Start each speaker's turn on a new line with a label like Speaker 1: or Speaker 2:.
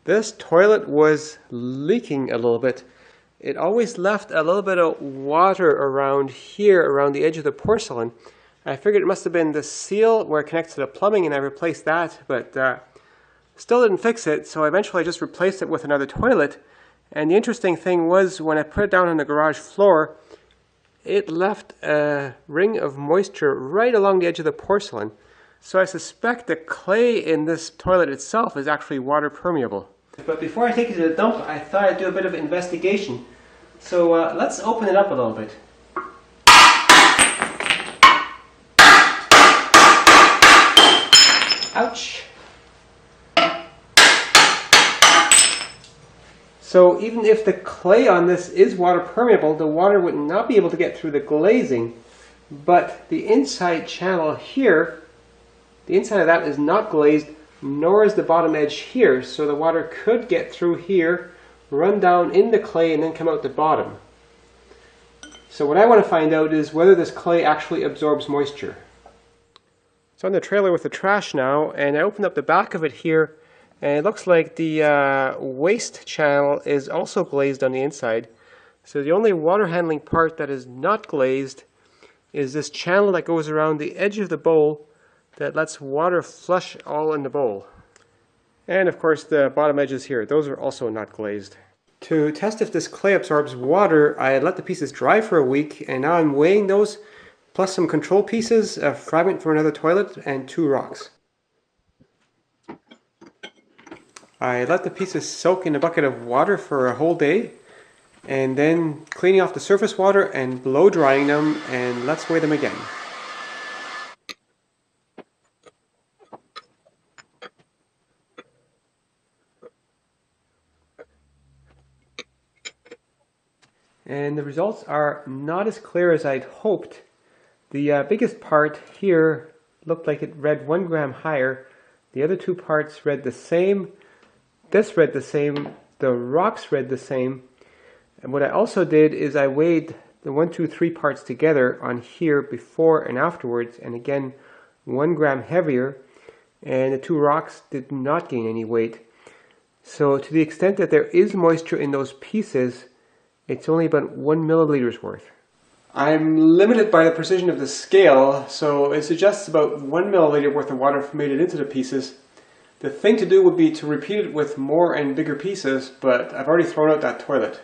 Speaker 1: This toilet was leaking a little bit. It always left a little bit of water around here, around the edge of the porcelain. I figured it must have been the seal where it connects to the plumbing, and I replaced that, but still didn't fix it, so eventually I just replaced it with another toilet. And the interesting thing was, when I put it down on the garage floor, it left a ring of moisture right along the edge of the porcelain. So I suspect the clay in this toilet itself is actually water permeable. But before I take it to the dump, I thought I'd do a bit of investigation. So let's open it up a little bit. Ouch! So even if the clay on this is water permeable, the water would not be able to get through the glazing. But the inside channel here, the inside of that is not glazed, nor is the bottom edge here, so the water could get through here, run down in the clay, and then come out the bottom. So what I want to find out is whether this clay actually absorbs moisture. So I'm on the trailer with the trash now, and I opened up the back of it here, and it looks like the waste channel is also glazed on the inside. So the only water handling part that is not glazed is this channel that goes around the edge of the bowl that lets water flush all in the bowl. And of course the bottom edges here, those are also not glazed. To test if this clay absorbs water, I let the pieces dry for a week, and now I'm weighing those, plus some control pieces, a fragment from another toilet, and 2 rocks. I let the pieces soak in a bucket of water for a whole day, and then cleaning off the surface water and blow drying them, and let's weigh them again. And the results are not as clear as I'd hoped. The biggest part here looked like it read 1 gram higher. The other 2 parts read the same. This read the same. The rocks read the same. And what I also did is I weighed the 1, 2, 3 parts together on here before and afterwards, and again 1 gram heavier, and the 2 rocks did not gain any weight. So to the extent that there is moisture in those pieces, it's only about 1 milliliters worth. I'm limited by the precision of the scale, so it suggests about 1 milliliter worth of water made it into the pieces. The thing to do would be to repeat it with more and bigger pieces, but I've already thrown out that toilet.